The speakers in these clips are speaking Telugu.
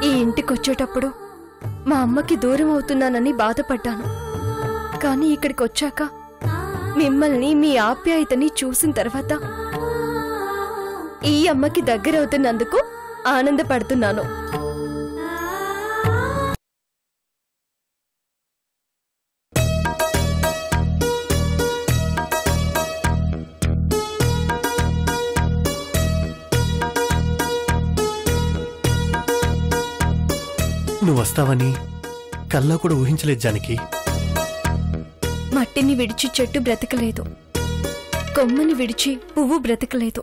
ఈ ఇంటికొచ్చేటప్పుడు మా అమ్మకి దూరం అవుతున్నానని బాధపడ్డాను. కానీ ఇక్కడికి వచ్చాక మిమ్మల్ని, మీ ఆప్యాయతని చూసిన తర్వాత ఈ అమ్మకి దగ్గరవుతున్నందుకు ఆనందపడుతున్నాను. నువ్వు వస్తావని కల్లా కూడా ఊహించలేదు జానకి. మట్టిని విడిచి చెట్టు బ్రతకలేదు, కొమ్మని విడిచి పువ్వు బ్రతకలేదు.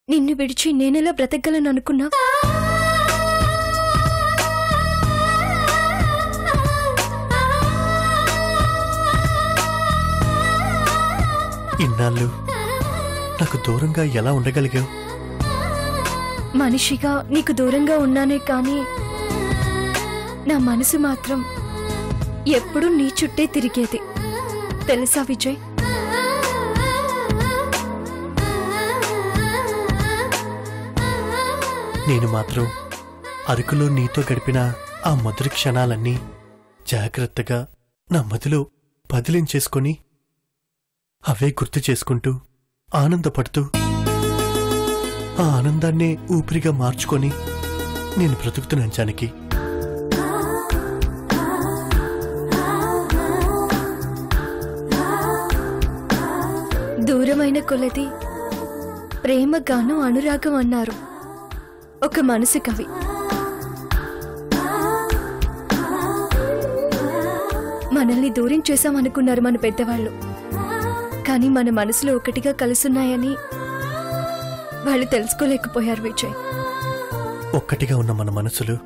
నిన్ను విడిచి నేనెలా బ్రతకగలను అనుకున్నా? ఇన్నాళ్ళు నాకు దూరంగా ఎలా ఉండగలిగావు? మనిషిగా నీకు దూరంగా ఉన్నానే కానీ నా మనసు మాత్రం ఎప్పుడూ నీ చుట్టే తిరిగేది తెలుసా విజయ్? నేను మాత్రం అరకులో నీతో గడిపిన ఆ మొదటి క్షణాలన్నీ జాగ్రత్తగా నా మదిలో పదిలించేసుకొని అవే గుర్తు చేసుకుంటూ ఆనందపడుతూ ఆ ఆనందాన్నే ఊపిరిగా మార్చుకొని నేను బ్రతుకుతున్నాను జానకి. దూరమైన కొలది ప్రేమగాను అనురాగం అన్నారు ఒక మనసు కవి. మనల్ని దూరం చేశామనుకున్నారు మన పెద్దవాళ్ళు, కానీ మన మనసులో ఒకటిగా కలుసున్నాయని వాళ్ళు తెలుసుకోలేకపోయారు విజయ్. ఒక్కటిగా ఉన్న మన మనసులు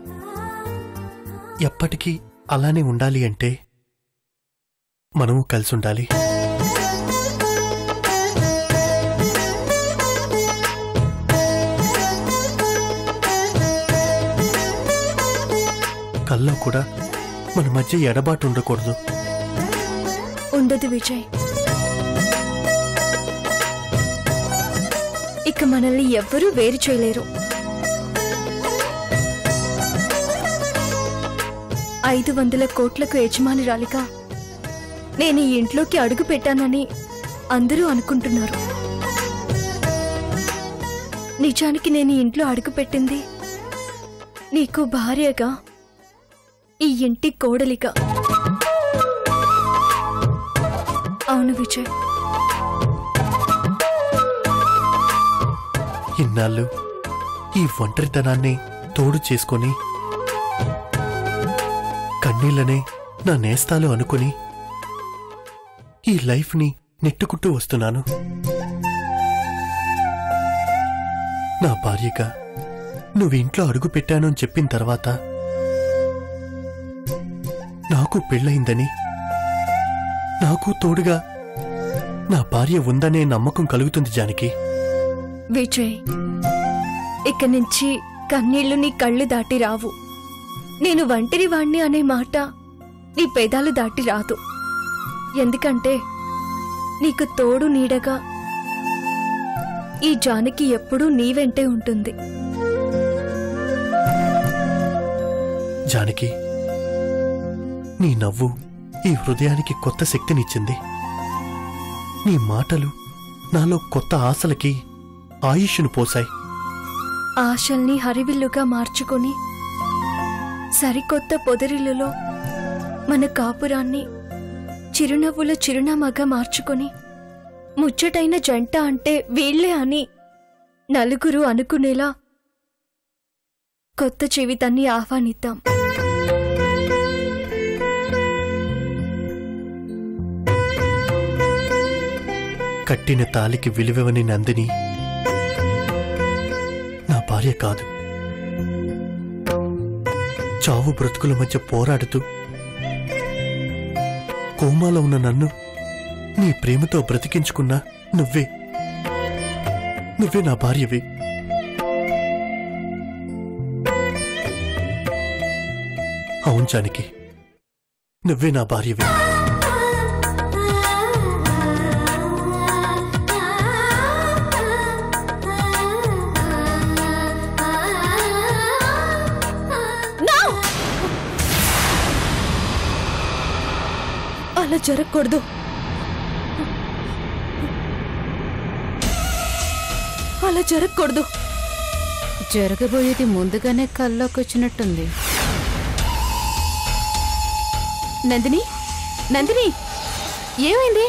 ఎప్పటికీ అలానే ఉండాలి అంటే మనము కలిసి ఉండాలి. కల్లో కూడా మన మధ్య ఎడబాటు ఉండకూడదు. ఉండదు విజయ్. ఇక మనల్ని ఎవ్వరూ వేరు చేయలేరు. 500 కోట్లకు యజమానురాలిగా నేను ఈ ఇంట్లోకి అడుగు పెట్టానని అందరూ అనుకుంటున్నారు. నిజానికి నేను ఈ ఇంట్లో అడుగు పెట్టింది నీకు భార్యగా, ఈ ఇంటి కోడలిగా. అవును విజయ్. ఇన్నాళ్ళు ఈ ఒంటరితనాన్ని తోడు చేసుకొని కన్నీళ్లనే నా నేస్తాలు అనుకుని ఈ లైఫ్ ని నెట్టుకుంటూ వస్తున్నాను. నా భార్యగా నువ్వు ఇంట్లో అడుగు పెట్టాను అని చెప్పిన తర్వాత నాకు పెళ్ళయిందని, నాకు తోడుగా నా భార్య ఉందనే నమ్మకం కలుగుతుంది జానకి. విజయ్, ఇక నుంచి కన్నీళ్లు నీ కళ్ళు దాటి రావు. నేను ఒంటరి వాణ్ణి అనే మాట నీ పెదాలు దాటి రాదు. ఎందుకంటే నీకు తోడు నీడగా ఈ జానకి ఎప్పుడూ నీ వెంటే ఉంటుంది. జానకి, నీ నవ్వు ఈ హృదయానికి కొత్త శక్తినిచ్చింది. నీ మాటలు నాలో కొత్త ఆశలకి ఆయుష్ను పోశాయి. ఆశల్ని హరివిల్లుగా మార్చుకొని సరికొత్త పొదరిల్లులో మన కాపురాన్ని చిరునవ్వుల చిరునామాగా మార్చుకొని ముచ్చటైన జంట అంటే వీళ్లే అని నలుగురు అనుకునేలా కొత్త జీవితాన్ని ఆహ్వానిద్దాం. కట్టిన తాలికి విలువని నందిని నా భార్య కాదు. చావు బ్రతుకుల మధ్య పోరాడుతూ కోమాలో ఉన్న నన్ను నీ ప్రేమతో బ్రతికించుకున్నా నువ్వే నా భార్యవి. అవును జానకి, నువ్వే నా భార్యవి. జరగకూడదు. అలా జరగకూడదు. జరగబోయేది ముందుగానే కల్లోకొచ్చినట్టుంది. నందిని, నందిని, ఏమైంది?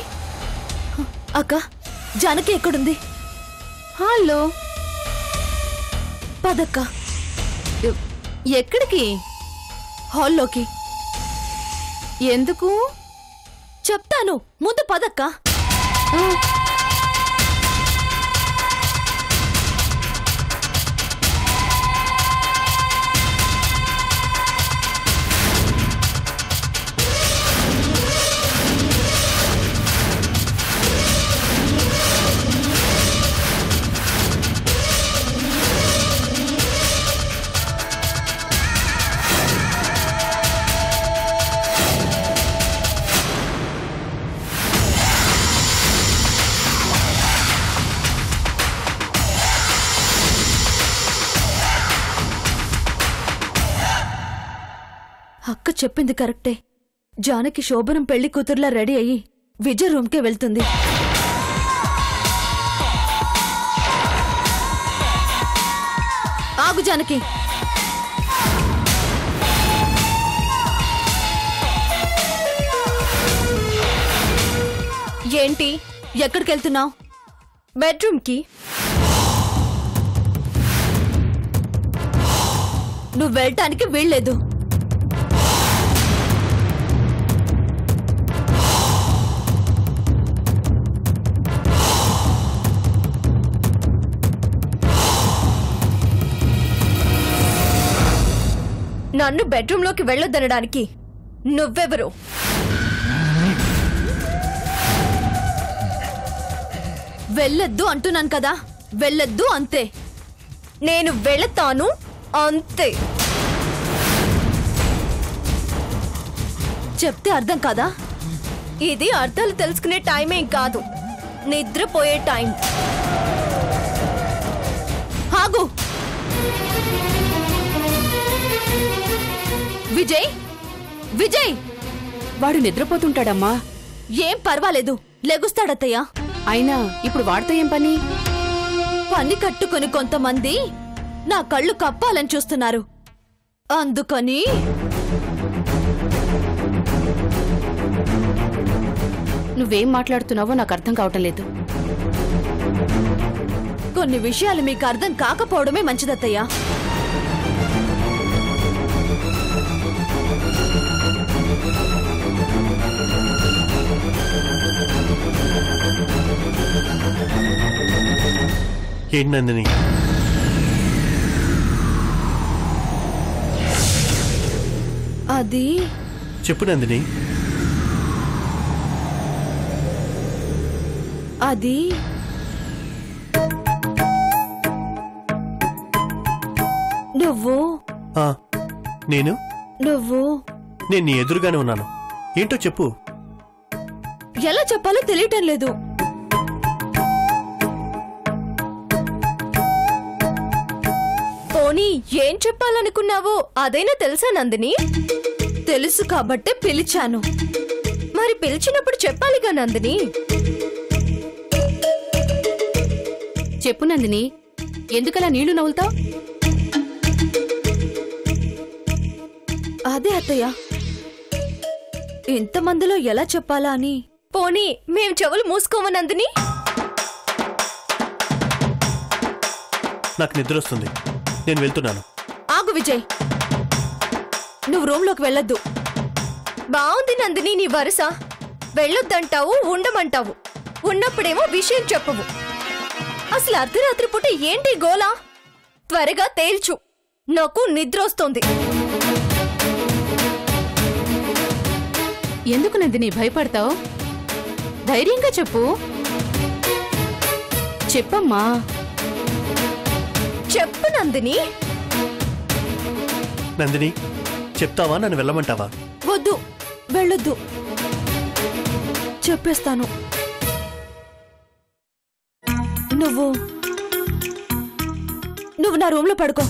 అక్క, జానకి ఎక్కడుంది? హాల్లో. పదక్క. ఎక్కడికి? హాల్లోకి. ఎందుకు? చెప్తాను, ముందు పదక్క. అక్క చెప్పింది కరెక్టే. జానకి శోభనం పెళ్లి కూతుర్లా రెడీ అయ్యి విజయ్ రూమ్కే వెళ్తుంది. ఆగు జానకి. ఏంటి, ఎక్కడికి వెళ్తున్నావు? బెడ్రూమ్కి. నువ్వు వెళ్ళటానికి వీల్లేదు. నన్ను బెడ్రూమ్లోకి వెళ్ళొద్దనడానికి నువ్వెవరు? వెళ్ళొద్దు అంటున్నాను కదా, వెళ్ళొద్దు అంతే. నేను వెళతాను అంతే. చెప్తే అర్థం కాదా? ఇది అర్థాలు తెలుసుకునే టైమేం కాదు, నిద్రపోయే టైం. ఆగు. విజయ్, విజయ్! వాడు నిద్రపోతుంటాడమ్మా. ఏం పర్వాలేదు, లెగుస్తాడత్తయ్యా. అయినా ఇప్పుడు వాడితో ఏం పని? పని కట్టుకుని కొంతమంది నా కళ్ళు కప్పాలని చూస్తున్నారు. అందుకని నువ్వేం మాట్లాడుతున్నావో నాకు అర్థం కావటం లేదు. కొన్ని విషయాలు మీకు అర్థం కాకపోవడమే మంచిదత్తయ్యా. ఏంటి నందిని? అది చెప్పు నందిని. అది నువ్వు నేను నేను నీ ఎదురుగానే ఉన్నాను. ఏంటో చెప్పు. ఎలా చెప్పాలో తెలియటం లేదు. పోనీ ఏం చెప్పాలనుకున్నావో అదైనా తెలుసా నందిని? తెలుసు కాబట్టే పిలిచాను. మరి పిలిచినప్పుడు చెప్పాలిగా నందిని. చెప్పు నందిని, ఎందుకలా నీళ్లు నవ్వులుతావు? అదే అత్తయ్య, ఇంతమందిలో ఎలా చెప్పాలా అని. పోనీ మేం చెవులు మూసుకోమా నందిని? నాకు నిద్ర వస్తుంది, నేను వెళ్తున్నాను. ఆగు విజయ్, నువ్వు రూమ్లోకి వెళ్ళొద్దు. బావుంది నందిని నీ వరుస. వెళ్ళొద్దంటావు, ఉండమంటావు. ఉన్నప్పుడేమో విషయం చెప్పవు. అసలు అర్ధరాత్రి పూట ఏంటి గోలా? త్వరగా తేల్చు, నాకు నిద్ర వస్తోంది. ఎందుకు నందిని భయపడతావు? ధైర్యంగా చెప్పు. చెప్పమ్మా. చెప్పు నందిని. నందిని, చెప్తావా? నన్ను వెళ్ళమంటావా? వద్దు, వెళ్ళొద్దు. చెప్పేస్తాను. నువ్వు నా రూమ్లో పడుకో.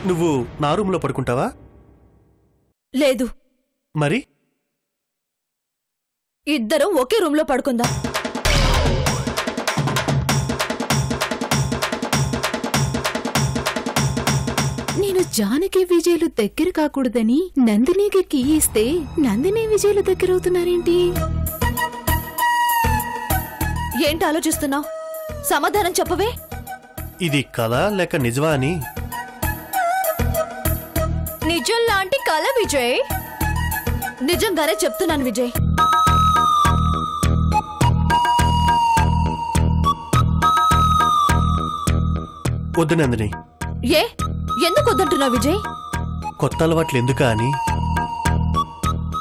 నువ్వు నా రూమ్లో పడుకుంటావా? లేదు. మరి ఇద్దరం ఒకే రూమ్లో పడుకుందాం. నేను జానకి విజయ్లు దగ్గర కాకూడదని నందినికి కీ ఇస్తే నందిని విజయ్లు దగ్గరవుతున్నారేంటి? ఏంటి ఆలోచిస్తున్నావు? సమాధానం చెప్పవే. ఇది కళ లేక నిజమా అని. నిజం లాంటి కళ విజయ్. నిజంగానే చెప్తున్నాను విజయ్. వద్దు నందిని. ఏ ఎందుకు వద్దంటున్నావు విజయ్? కొత్త అలవాట్లు ఎందుకా అని.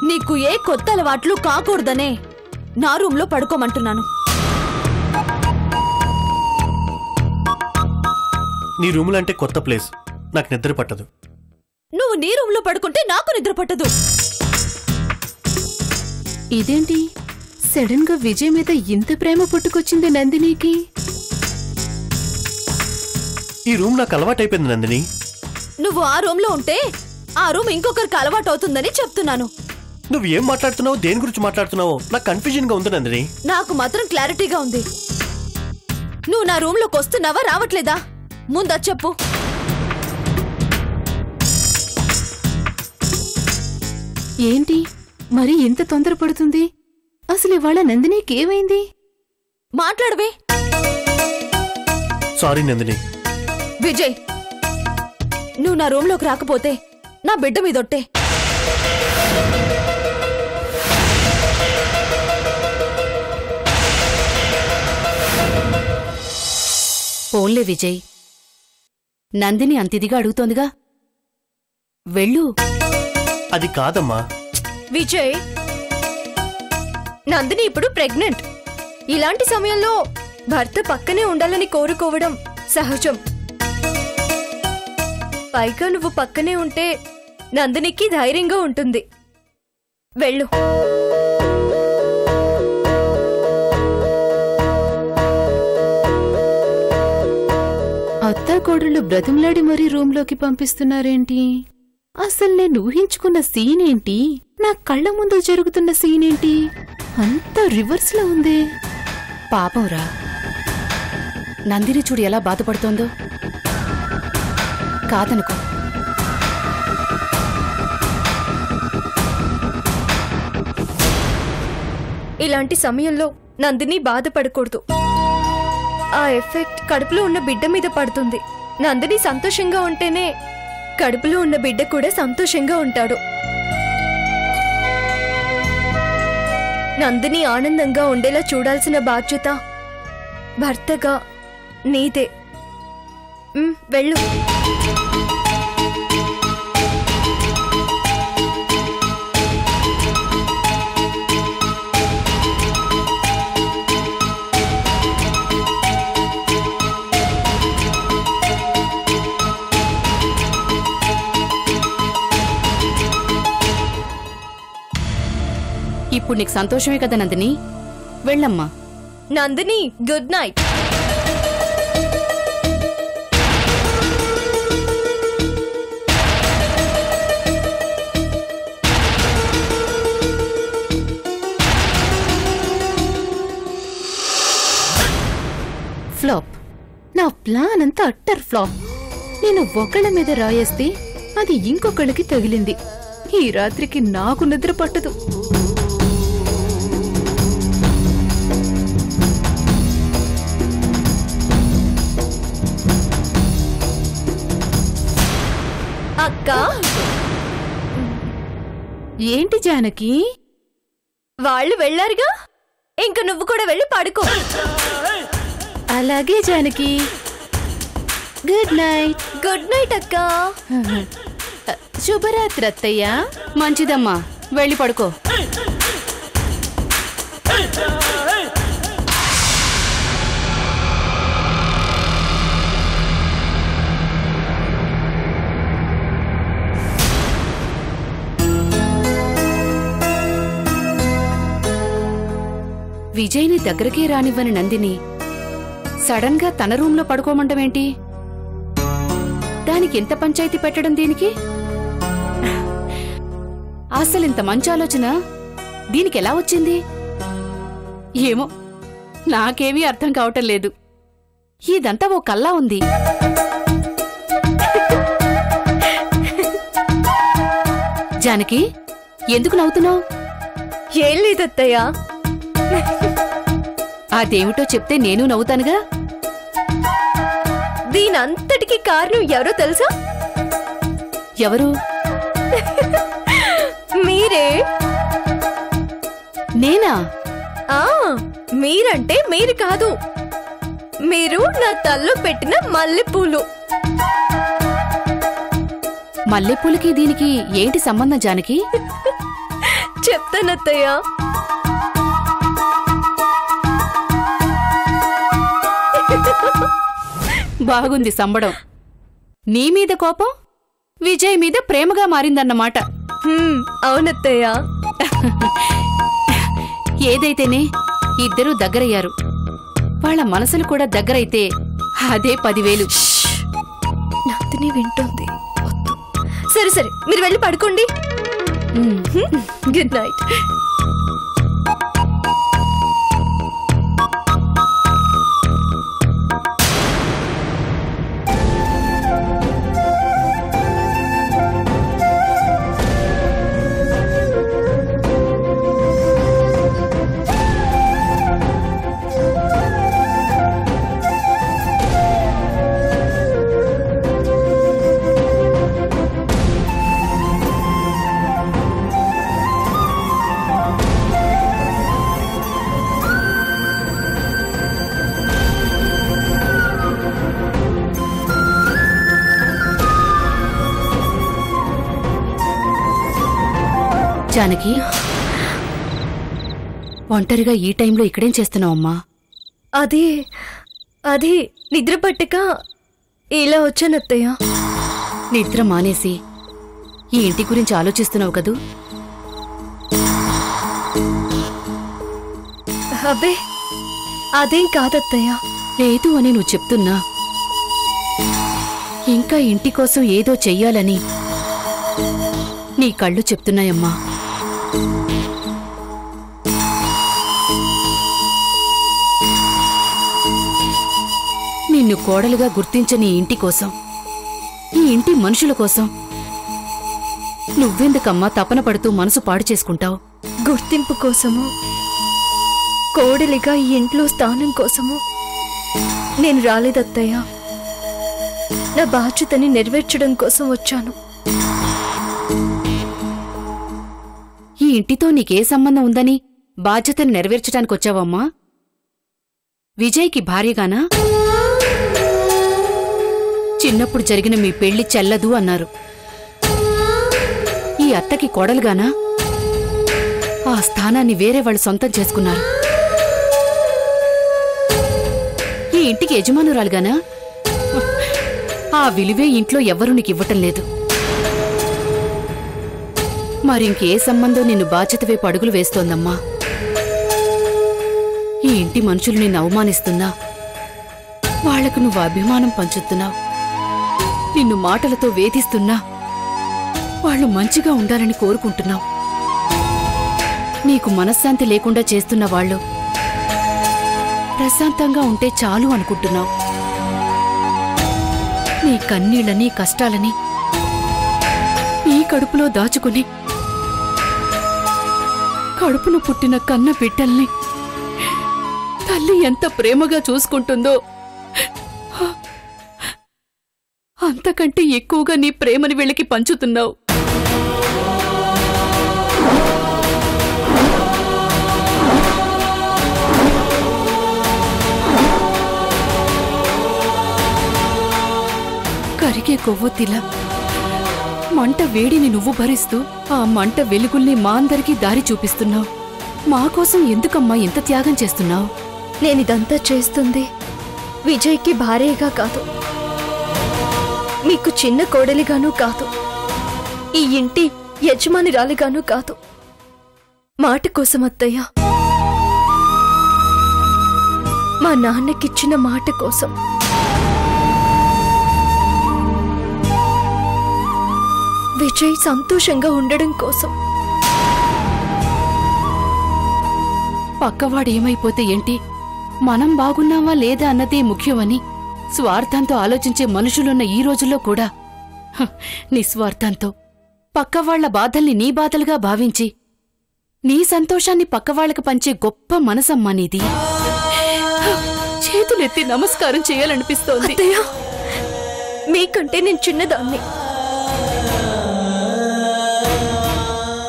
నీకు ఏ కొత్త అలవాట్లు కాకూడదనే నా రూమ్లో పడుకోమంటున్నాను. నీ రూములు అంటే కొత్త ప్లేస్, నాకు నిద్ర పట్టదు. నువ్వు నీ రూమ్లో పడుకుంటే నాకు నిద్ర పట్టదు. ఇదేంటి సడన్ గా విజయ్ మీద ఇంత ప్రేమ పుట్టుకొచ్చింది నందినికి? ఈ రూమ్ నాకు అలవాటైపోయింది నందిని. నువ్వు ఆ రూమ్లో ఉంటే ఆ రూమ్ ఇంకొకరికి అలవాటు అవుతుందని చెప్తున్నాను. నువ్వు ఏం మాట్లాడుతున్నావు, దేని గురించి మాట్లాడుతున్నావో నాకు కన్ఫ్యూజన్ గా ఉంది నందిని. నాకు మాత్రం క్లారిటీగా ఉంది. నువ్వు నా రూమ్లోకి వస్తున్నావా రావట్లేదా? ముందా చెప్పు. ఏంటి మరి ఇంత తొందరపడుతుంది? అసలు ఇవాళ నందినికి ఏమైంది? మాట్లాడవే. సారీ నందిని. విజయ్, నువ్వు నా రూమ్లోకి రాకపోతే నా బిడ్డ మీదొట్టే. పోన్లే విజయ్, నందిని అంతిదిగా అడుగుతోందిగా, వెళ్ళు. అది కాదమ్మా. విజయ్, నందిని ఇప్పుడు ప్రెగ్నెంట్. ఇలాంటి సమయంలో భర్త పక్కనే ఉండాలని కోరుకోవడం సహజం. పైగా నువ్వు పక్కనే ఉంటే నందినికి ధైర్యంగా ఉంటుంది. వెళ్ళు. అత్తాకోడళ్ళు బ్రతిమలాడి మరీ రూంలోకి పంపిస్తున్నారేంటి? అసలు నేను ఊహించుకున్న సీన్ ఏంటి, నా కళ్ళ ముందు జరుగుతున్న సీన్ ఏంటి? అంతా రివర్స్ లో ఉంది. పాపంరా, నందిని చూడు ఎలా బాధపడుతోందో. కాదనుకో. ఇలాంటి సమయంలో నందిని బాధపడకూడదు. ఆ ఎఫెక్ట్ కడుపులో ఉన్న బిడ్డ మీద పడుతుంది. నందిని సంతోషంగా ఉంటేనే కడుపులో ఉన్న బిడ్డ కూడా సంతోషంగా ఉంటాడు. నందిని ఆనందంగా ఉండేలా చూడాల్సిన బాధ్యత భర్తగా నీదే. వెళ్ళు. ఇప్పుడు నీకు సంతోషమే కదా నందిని, వెళ్ళమ్మా. Nandini, good night. ఫ్లాప్. నా ప్లాన్ అంతా అట్టర్ ఫ్లాప్. నేను ఒకళ్ళ మీద రాయేస్తే అది ఇంకొకళ్ళకి తగిలింది. ఈ రాత్రికి నాకు నిద్ర పట్టదు. అక్క, ఏంటి జానకి? వాళ్ళు వెళ్ళారుగా, ఇంక నువ్వు కూడా వెళ్ళి పడుకో. అలాగే Janaki. Good night. Good night అక్క. శుభరాత్రి అత్తయ్య. మంచిదమ్మా, వెళ్ళి పడుకో. విజయ్ని దగ్గరకే రానివ్వని నందిని సడన్ గా తన రూంలో పడుకోమంటమేంటి? దానికి ఎంత పంచాయతీ పెట్టడం దీనికి? అసలింత మంచి ఆలోచన దీనికి ఎలా వచ్చింది? ఏమో, నాకేమీ అర్థం కావటం లేదు. ఇదంతా ఓ కల్లా ఉంది. జానకి, ఎందుకు నవ్వుతున్నావు? ఏం లేదత్తయ్యా. అదేమిటో చెప్తే నేను నవ్వుతానుగా. దీనంతటికి కారణం ఎవరో తెలుసా? ఎవరు? మీరే. నేనా? మీరంటే మీరు కాదు, మీరు నా తల్లో పెట్టిన మల్లెపూలు. మల్లెపూలకి దీనికి ఏంటి సంబంధం జానకి? చెప్తానత్తయ్యా. బాగుంది సంబడం. నీ మీద కోపం విజయ్ మీద ప్రేమగా మారిందన్నమాట. అవునత్తయ్యా. ఏదైతేనే ఇద్దరూ దగ్గరయ్యారు. వాళ్ళ మనసులు కూడా దగ్గరైతే అదే 10,000. నాతోనే వింటోంది. సరే సరే, మీరు వెళ్ళి పడుకోండి. Good night. జానకి, ఒంటరిగా ఈ టైంలో ఇక్కడేం చేస్తున్నావమ్మా? అది నిద్ర పట్టక ఇలా వచ్చానత్తయ్య. నిద్ర మానేసి ఈ ఇంటి గురించి ఆలోచిస్తున్నావు కదూ? అబ్బే, అదేం కాదత్తయ్య. లేదు అని నువ్వు చెప్తున్నా. ఇంకా ఇంటి కోసం ఏదో చెయ్యాలని నీ కళ్ళు చెప్తున్నాయమ్మా. నిన్ను కోడలుగా గుర్తించని ఇంటి కోసం, ఈ ఇంటి మనుషుల కోసం నువ్వెందుకమ్మా తపన పడుతూ మనసు పాడు చేసుకుంటావు? గుర్తింపు కోసము, కోడలిగా ఈ ఇంట్లో స్థానం కోసము నేను రాలేదత్తయ్య. నా బాధ్యతని నెరవేర్చడం కోసం వచ్చాను. ఈ ఇంటితో నీకే సంబంధం ఉందని బాధ్యతను నెరవేర్చడానికొచ్చావమ్మా? విజయ్కి భార్యగానా? చిన్నప్పుడు జరిగిన మీ పెళ్లి చెల్లదు అన్నారు. ఈ అత్తకి కోడలుగానా? ఆ స్థానాన్ని వేరే వాళ్ళు సొంతం చేసుకున్నారు. ఈ ఇంటికి యజమానురాలుగానా? ఆ విలువే ఇంట్లో ఎవ్వరూ నీకివ్వటం లేదు. మరింకే సంబంధం నిన్ను బాధ్యత వైపు అడుగులు వేస్తోందమ్మా. ఈ ఇంటి మనుషులు నిన్ను అవమానిస్తున్నా, వాళ్లకు నువ్వు అభిమానం పంచుతున్నావు. నిన్ను మాటలతో వేధిస్తున్నా, వాళ్ళు మంచిగా ఉండాలని కోరుకుంటున్నావు. నీకు మనశ్శాంతి లేకుండా చేస్తున్న వాళ్ళు ప్రశాంతంగా ఉంటే చాలు అనుకుంటున్నావు. నీ కన్నీళ్ళని, కష్టాలని నీ కడుపులో దాచుకుని కడుపును పుట్టిన కన్న బిడ్డల్ని తల్లి ఎంత ప్రేమగా చూసుకుంటుందో అంతకంటే ఎక్కువగా నీ ప్రేమని వీళ్ళకి పంచుతున్నావు. కరిగే కొవ్వొత్తిలా మంట వేడిని నువ్వు భరిస్తూ ఆ మంట వెలుగుల్ని మా అందరికీ దారి చూపిస్తున్నావు. మా కోసం ఎందుకమ్మా ఇంత త్యాగం చేస్తున్నావు? నేనిదంతా చేస్తుంది విజయ్కి భార్యగా కాదు, మీకు చిన్న కోడలిగానూ కాదు, ఈ ఇంటి యజమానిరాలిగానూ కాదు. మాట కోసం అత్తయ్య. మా నాన్నకిచ్చిన మాట కోసం. విజయ్ సంతోషంగా ఉండడం కోసం. పక్కవాడు ఏమైపోతే ఏంటి, మనం బాగున్నావా లేదా అన్నదే ముఖ్యమని స్వార్థంతో ఆలోచించే మనుషులున్న ఈ రోజుల్లో కూడా నిస్వార్థంతో పక్కవాళ్ల బాధల్ని నీ బాధలుగా భావించి నీ సంతోషాన్ని పక్కవాళ్లకు పంచే గొప్ప మనసమ్మా నీది. చేతులెత్తి నమస్కారం చేయాలనిపిస్తోంది. మీకంటే నేను చిన్నదాన్ని,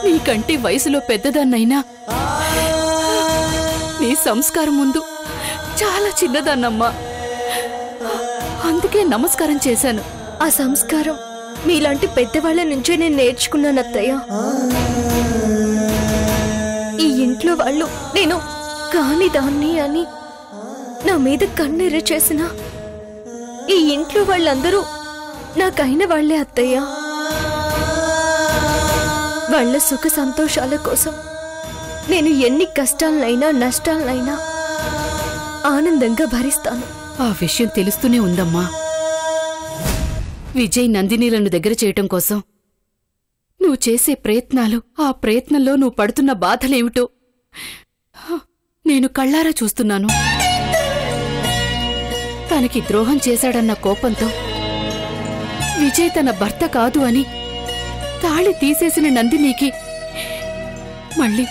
నీకంటే వయసులో పెద్దదాన్నైనా నీ సంస్కారం ముందు చాలా చిన్నదాన్నమ్మా. అందుకే నమస్కారం చేశాను. ఆ సంస్కారం మీలాంటి పెద్దవాళ్ల నుంచే నేను నేర్చుకున్నాను అత్తయ్య. ఈ ఇంట్లో వాళ్ళు నేను కాని దాన్ని అని నా మీద కన్నెర్ర చేసిన ఈ ఇంట్లో వాళ్ళందరూ నాకైన వాళ్లే అత్తయ్య. వాళ్ళ సుఖ సంతోషాల కోసం నేను ఎన్ని కష్టాలనైనా నష్టాలనైనా ఆనందంగా భరిస్తాను. ఆ విషయం తెలుస్తూనే ఉందమ్మా. విజయ్ నందినీలను దగ్గర చేయటం కోసం నువ్వు చేసే ప్రయత్నాలు, ఆ ప్రయత్నంలో నువ్వు పడుతున్న బాధలేమిటో నేను కళ్ళారా చూస్తున్నాను. తనకి ద్రోహం చేశాడన్న కోపంతో విజయ్ తన భర్త కాదు అని తాళి తీసేసిన నందినికి మళ్ళీ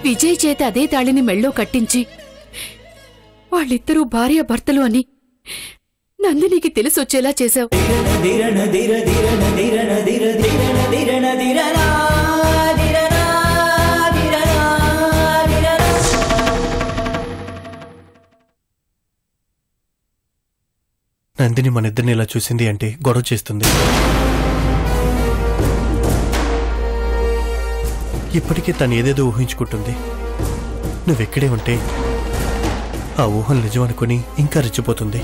విజయ్ చేత అదే తాళిని మెళ్ళో కట్టించి వాళ్ళిద్దరూ భార్యాభర్తలు అని నందినికి తెలిసొచ్చేలా చేశావు. నందిని మన ఇద్దరిని ఇలా చూసింది అంటే గొడవ చేస్తుంది. ఇప్పటికే తను ఏదేదో ఊహించుకుంటుంది. నువ్వెక్కడే ఉంటే ఆ ఊహలు నిజం అనుకుని ఇంకా రెచ్చిపోతుంది.